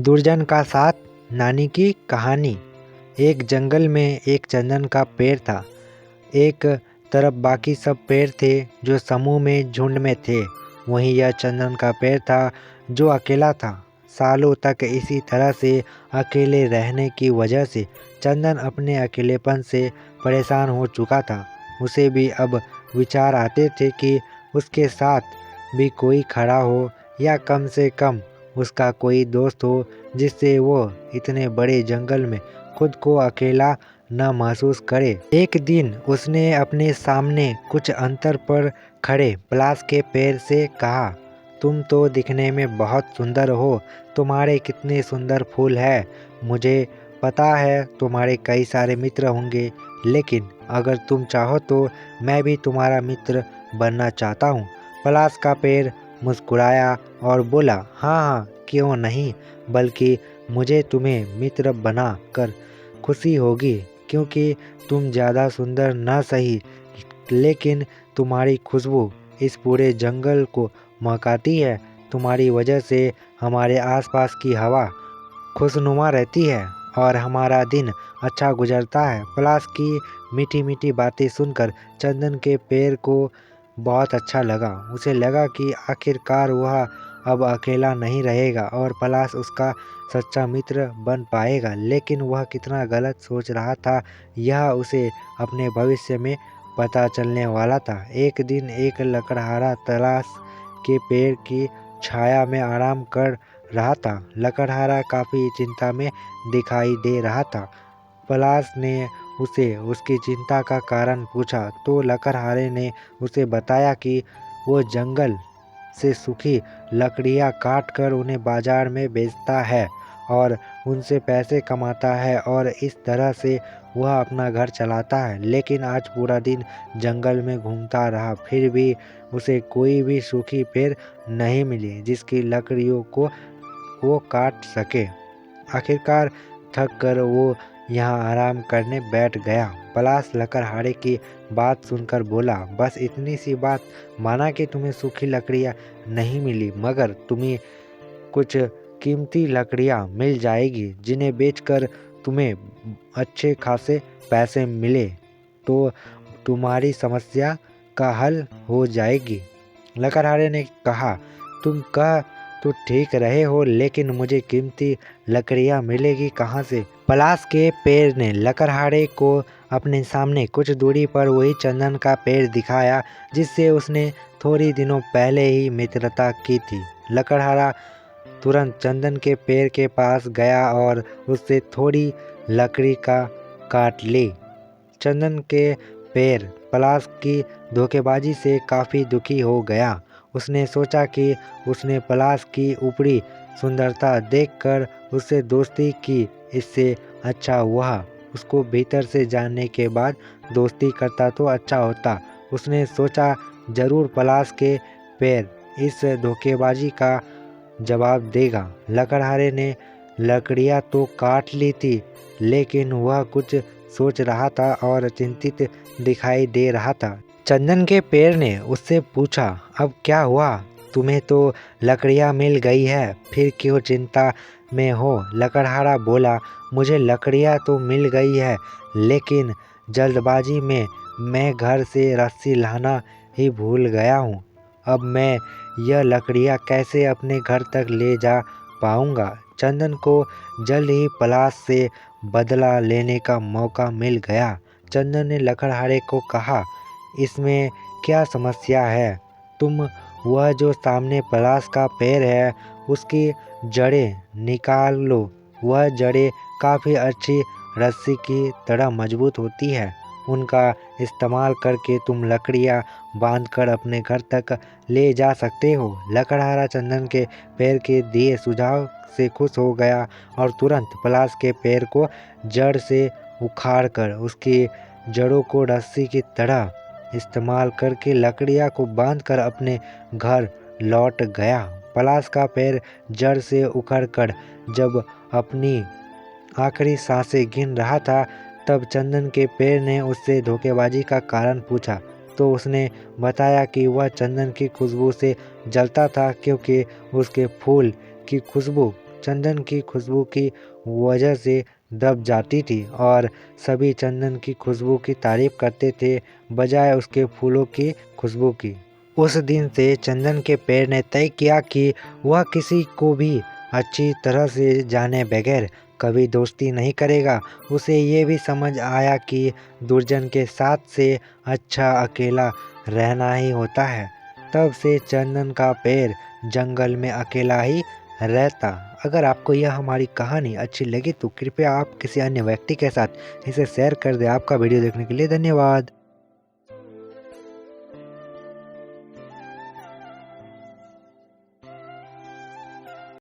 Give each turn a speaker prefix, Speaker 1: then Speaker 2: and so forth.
Speaker 1: दुर्जन का साथ नानी की कहानी। एक जंगल में एक चंदन का पेड़ था। एक तरफ बाकी सब पेड़ थे जो समूह में झुंड में थे, वहीं यह चंदन का पेड़ था जो अकेला था। सालों तक इसी तरह से अकेले रहने की वजह से चंदन अपने अकेलेपन से परेशान हो चुका था। उसे भी अब विचार आते थे कि उसके साथ भी कोई खड़ा हो, या कम से कम उसका कोई दोस्त हो जिससे वो इतने बड़े जंगल में खुद को अकेला न महसूस करे। एक दिन उसने अपने सामने कुछ अंतर पर खड़े पलाश के पेड़ से कहा, तुम तो दिखने में बहुत सुंदर हो, तुम्हारे कितने सुंदर फूल हैं। मुझे पता है तुम्हारे कई सारे मित्र होंगे, लेकिन अगर तुम चाहो तो मैं भी तुम्हारा मित्र बनना चाहता हूँ। पलाश का पेड़ मुस्कुराया और बोला, हाँ हाँ, क्यों नहीं, बल्कि मुझे तुम्हें मित्र बना कर खुशी होगी, क्योंकि तुम ज़्यादा सुंदर न सही, लेकिन तुम्हारी खुशबू इस पूरे जंगल को महकाती है। तुम्हारी वजह से हमारे आसपास की हवा खुशनुमा रहती है और हमारा दिन अच्छा गुजरता है। पलाश की मीठी मीठी बातें सुनकर चंदन के पेड़ को बहुत अच्छा लगा। उसे लगा कि आखिरकार वह अब अकेला नहीं रहेगा और पलाश उसका सच्चा मित्र बन पाएगा। लेकिन वह कितना गलत सोच रहा था, यह उसे अपने भविष्य में पता चलने वाला था। एक दिन एक लकड़हारा पलाश के पेड़ की छाया में आराम कर रहा था। लकड़हारा काफ़ी चिंता में दिखाई दे रहा था। पलाश ने उसे उसकी चिंता का कारण पूछा तो लकड़हारे ने उसे बताया कि वो जंगल से सूखी लकड़ियाँ काट कर उन्हें बाजार में बेचता है और उनसे पैसे कमाता है, और इस तरह से वह अपना घर चलाता है। लेकिन आज पूरा दिन जंगल में घूमता रहा, फिर भी उसे कोई भी सूखी पेड़ नहीं मिली जिसकी लकड़ियों को वो काट सके। आखिरकार थक कर वो यहाँ आराम करने बैठ गया। पलाश लकड़हारे की बात सुनकर बोला, बस इतनी सी बात, माना कि तुम्हें सूखी लकड़ियाँ नहीं मिली, मगर तुम्हें कुछ कीमती लकड़ियाँ मिल जाएगी जिन्हें बेचकर तुम्हें अच्छे खासे पैसे मिले तो तुम्हारी समस्या का हल हो जाएगी। लकड़हारे ने कहा, तुम कह तो ठीक रहे हो, लेकिन मुझे कीमती लकड़ियाँ मिलेगी कहाँ से? पलाश के पेड़ ने लकड़हारे को अपने सामने कुछ दूरी पर वही चंदन का पेड़ दिखाया जिससे उसने थोड़ी दिनों पहले ही मित्रता की थी। लकड़हारा तुरंत चंदन के पेड़ के पास गया और उससे थोड़ी लकड़ी का काट ली। चंदन के पेड़ पलाश की धोखेबाजी से काफ़ी दुखी हो गया। उसने सोचा कि उसने पलाश की ऊपरी सुंदरता देखकर उससे दोस्ती की, इससे अच्छा वह उसको भीतर से जानने के बाद दोस्ती करता तो अच्छा होता। उसने सोचा जरूर पलाश के पेड़ इस धोखेबाजी का जवाब देगा। लकड़हारे ने लकड़ियाँ तो काट ली थी, लेकिन वह कुछ सोच रहा था और चिंतित दिखाई दे रहा था। चंदन के पेड़ ने उससे पूछा, अब क्या हुआ? तुम्हें तो लकड़ियाँ मिल गई है, फिर क्यों चिंता में हो? लकड़हारा बोला, मुझे लकड़ियाँ तो मिल गई है, लेकिन जल्दबाजी में मैं घर से रस्सी लाना ही भूल गया हूँ। अब मैं यह लकड़ियाँ कैसे अपने घर तक ले जा पाऊँगा? चंदन को जल्द ही पलाश से बदला लेने का मौका मिल गया। चंदन ने लकड़हारे को कहा, इसमें क्या समस्या है? तुम वह जो सामने पलाश का पेड़ है उसकी जड़ें निकाल लो। वह जड़ें काफ़ी अच्छी रस्सी की तरह मजबूत होती है। उनका इस्तेमाल करके तुम लकड़ियाँ बांधकर अपने घर तक ले जा सकते हो। लकड़हारा चंदन के पेड़ के दिए सुझाव से खुश हो गया और तुरंत पलाश के पेड़ को जड़ से उखाड़कर उसकी जड़ों को रस्सी की तरह इस्तेमाल करके लकड़ियाँ को बांधकर अपने घर लौट गया। पलाश का पेड़ जड़ से उखड़कर जब अपनी आखिरी सांसें गिन रहा था, तब चंदन के पेड़ ने उससे धोखेबाजी का कारण पूछा तो उसने बताया कि वह चंदन की खुशबू से जलता था, क्योंकि उसके फूल की खुशबू चंदन की खुशबू की वजह से दब जाती थी और सभी चंदन की खुशबू की तारीफ करते थे बजाय उसके फूलों की खुशबू की। उस दिन से चंदन के पेड़ ने तय किया कि वह किसी को भी अच्छी तरह से जाने बगैर कभी दोस्ती नहीं करेगा। उसे ये भी समझ आया कि दुर्जन के साथ से अच्छा अकेला रहना ही होता है। तब से चंदन का पेड़ जंगल में अकेला ही रहता। अगर आपको यह हमारी कहानी अच्छी लगी तो कृपया आप किसी अन्य व्यक्ति के साथ इसे शेयर कर दें। आपका वीडियो देखने के लिए धन्यवाद।